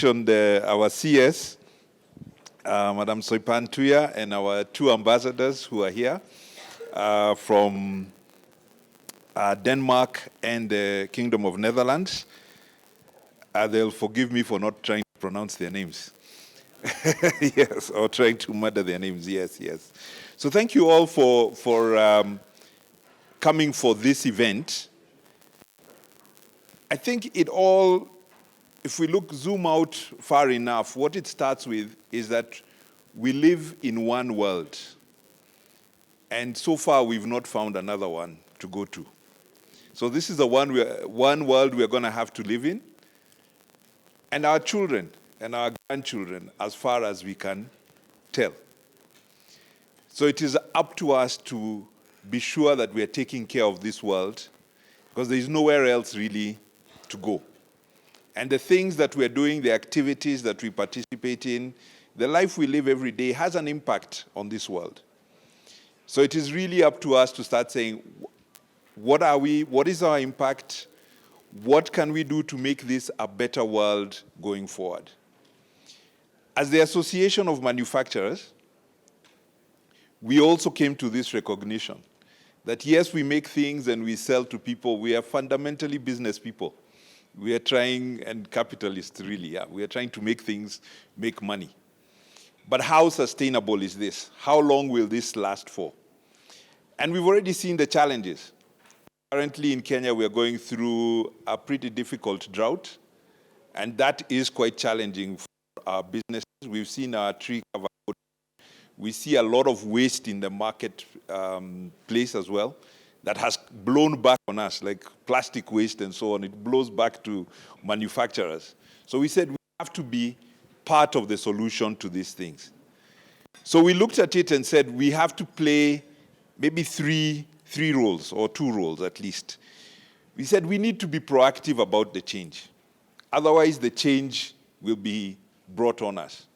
mention our CS, Madam Soipan Tuya, and our two ambassadors who are here from Denmark and the Kingdom of Netherlands. They'll forgive me for not trying to pronounce their names. Yes, or trying to murder their names. Yes, yes. So thank you all for coming for this event. I think it all, if we zoom out far enough, what it starts with is that we live in one world. And so far, we've not found another one to go to. So this is the one world we're going to have to live in. And our children and our grandchildren, as far as we can tell. So it is up to us to be sure that we are taking care of this world, because there is nowhere else really to go. And the things that we're doing, the activities that we participate in, the life we live every day has an impact on this world. So it is really up to us to start saying, what are we? What is our impact? What can we do to make this a better world going forward? As the Association of Manufacturers, we also came to this recognition that yes, we make things and we sell to people. We are fundamentally business people. We are trying, and capitalists really, yeah, we are trying to make things, make money. But how sustainable is this? How long will this last for? And we've already seen the challenges. Currently in Kenya, we are going through a pretty difficult drought, and that is quite challenging for our businesses. We've seen our tree cover. We see a lot of waste in the market place as well that has blown back on us, like plastic waste and so on. It blows back to manufacturers. So we said we have to be part of the solution to these things. So we looked at it and said we have to play maybe three roles, or two roles at least. We said we need to be proactive about the change. Otherwise, the change will be brought on us.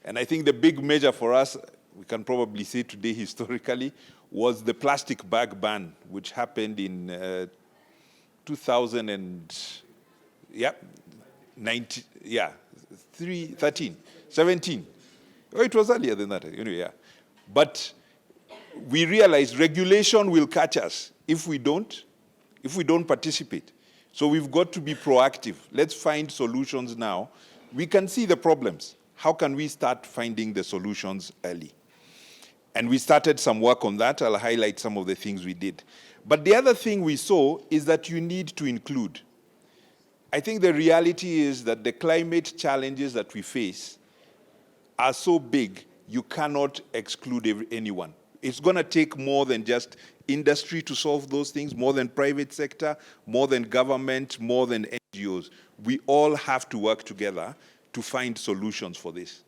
And I think the big measure for us, we can probably say today historically, was the plastic bag ban, which happened in 17. Oh, it was earlier than that. Anyway, yeah. But we realized regulation will catch us if we don't participate. So we've got to be proactive. Let's find solutions now. We can see the problems. How can we start finding the solutions early? And we started some work on that. I'll highlight some of the things we did. But the other thing we saw is that you need to include. I think the reality is that the climate challenges that we face are so big, you cannot exclude anyone. It's going to take more than just industry to solve those things, more than private sector, more than government, more than NGOs. We all have to work together to find solutions for this.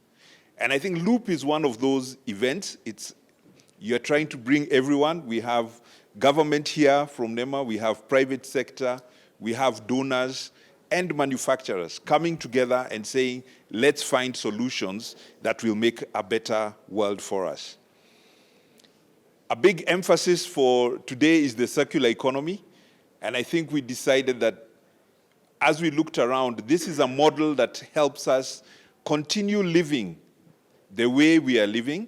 And I think Loop is one of those events. You're trying to bring everyone. We have government here from NEMA, we have private sector, we have donors and manufacturers coming together and saying, let's find solutions that will make a better world for us. A big emphasis for today is the circular economy. And I think we decided that as we looked around, this is a model that helps us continue living the way we are living,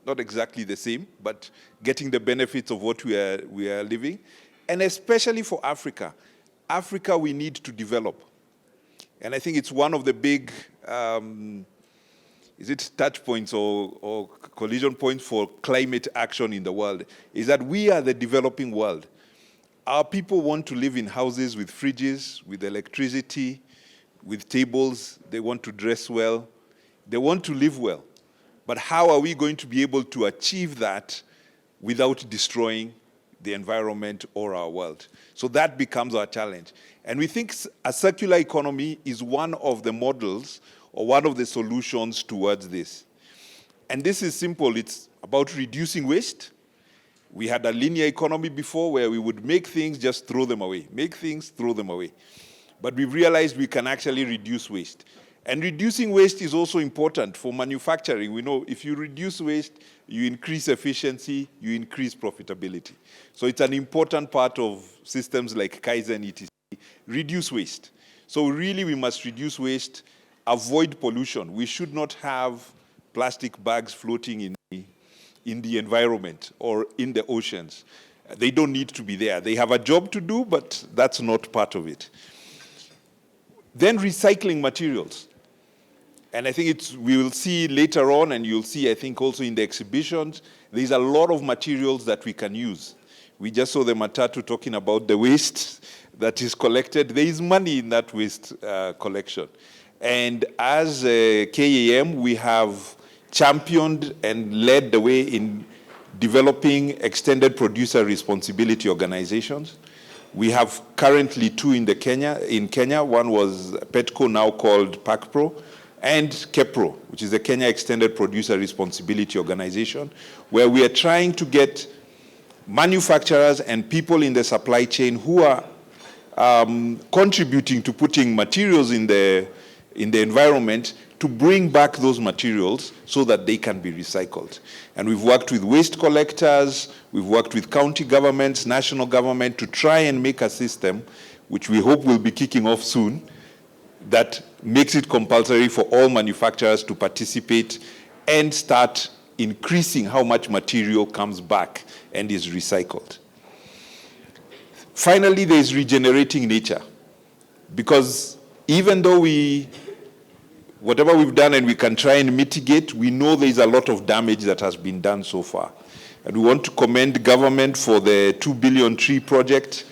not exactly the same, but getting the benefits of what we are living. And especially for Africa. Africa, we need to develop. And I think it's one of the big, touch points or collision points for climate action in the world, is that we are the developing world. Our people want to live in houses with fridges, with electricity, with tables. They want to dress well. They want to live well. But how are we going to be able to achieve that without destroying the environment or our world? So that becomes our challenge. And we think a circular economy is one of the models or one of the solutions towards this. And this is simple. It's about reducing waste. We had a linear economy before where we would make things, just throw them away. Make things, throw them away. But we've realized we can actually reduce waste. And reducing waste is also important for manufacturing. We know if you reduce waste, you increase efficiency, you increase profitability. So it's an important part of systems like Kaizen, etc. Reduce waste. So really we must reduce waste. avoid pollution. We should not have plastic bags floating in the environment or in the oceans. They don't need to be there. They have a job to do, but that's not part of it. Then recycling materials. And I think we will see later on, and you'll see, I think, also in the exhibitions, there's a lot of materials that we can use. We just saw the Matatu talking about the waste that is collected. There is money in that waste collection. And as KAM, we have championed and led the way in developing extended producer responsibility organizations. We have currently two in Kenya. One was Petco, now called PACPRO, and KEPRO, which is the Kenya Extended Producer Responsibility Organization, where we are trying to get manufacturers and people in the supply chain who are contributing to putting materials in the environment to bring back those materials so that they can be recycled. And we've worked with waste collectors, we've worked with county governments, national government to try and make a system, which we hope will be kicking off soon, that makes it compulsory for all manufacturers to participate and start increasing how much material comes back and is recycled. Finally, there is regenerating nature, because even though whatever we've done and we can try and mitigate, we know there is a lot of damage that has been done so far. And we want to commend government for the 2 billion tree project,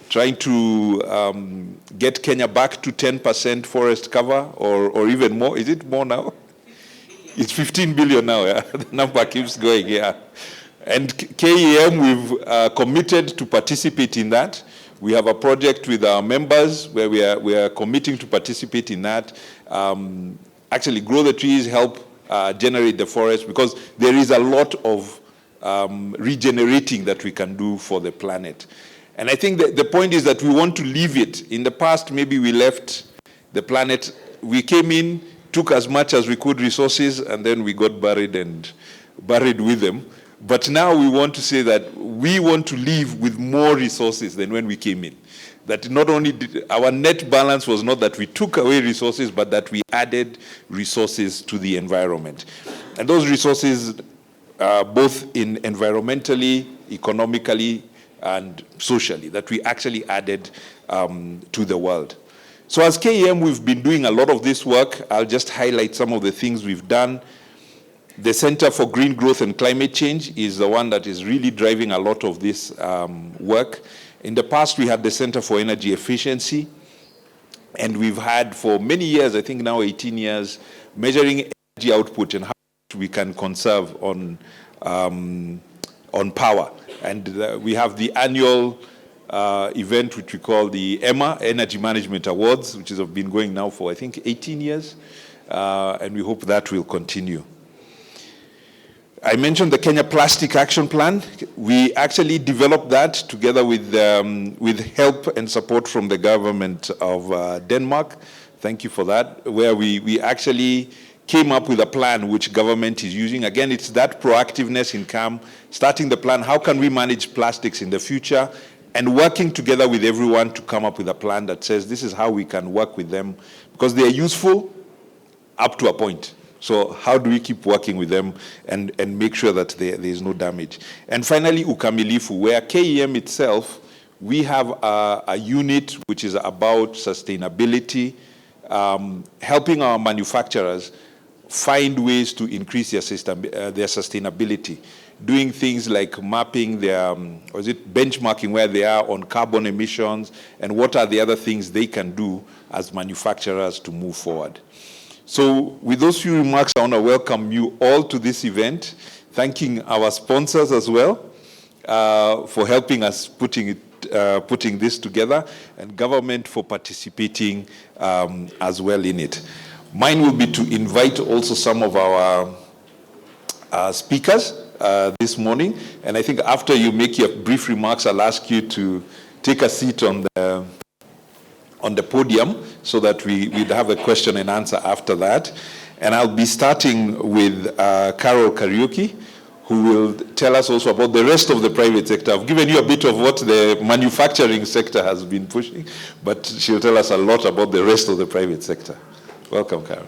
trying to get Kenya back to 10% forest cover, or even more. Is it more now? It's 15 billion now, yeah? The number keeps going, yeah. And KAM, we've committed to participate in that. We have a project with our members where we are committing to participate in that. Actually, grow the trees, help generate the forest, because there is a lot of regenerating that we can do for the planet. And I think that the point is that we want to leave it. In the past, maybe we left the planet. We came in, took as much as we could resources, and then we got buried with them. But now we want to say that we want to leave with more resources than when we came in. That not only our net balance was not that we took away resources, but that we added resources to the environment. And those resources, both in environmentally, economically, and socially, that we actually added to the world. So as KAM, we've been doing a lot of this work. I'll just highlight some of the things we've done. The Center for Green Growth and Climate Change is the one that is really driving a lot of this work. In the past, we had the Center for Energy Efficiency, and we've had for many years, I think now 18 years, measuring energy output and how much we can conserve on power. And we have the annual event, which we call the EMA, Energy Management Awards, which has been going now for, I think, 18 years, and we hope that will continue. I mentioned the Kenya Plastic Action Plan. We actually developed that together with help and support from the government of Denmark. Thank you for that, where we actually came up with a plan which government is using. Again, it's that proactiveness in KAM, starting the plan, how can we manage plastics in the future, and working together with everyone to come up with a plan that says this is how we can work with them, because they are useful up to a point. So how do we keep working with them and make sure that there is no damage? And finally, Ukamilifu, where KAM itself, we have a unit which is about sustainability, helping our manufacturers find ways to increase their sustainability, doing things like mapping their, benchmarking where they are on carbon emissions, and what are the other things they can do as manufacturers to move forward. So with those few remarks, I want to welcome you all to this event, thanking our sponsors as well for helping us putting this together, and government for participating as well in it. Mine will be to invite also some of our speakers this morning, and I think after you make your brief remarks, I'll ask you to take a seat on the podium so that we'd have a question and answer after that. And I'll be starting with Carol Kariuki, who will tell us also about the rest of the private sector. I've given you a bit of what the manufacturing sector has been pushing, but she'll tell us a lot about the rest of the private sector. Welcome, Karen.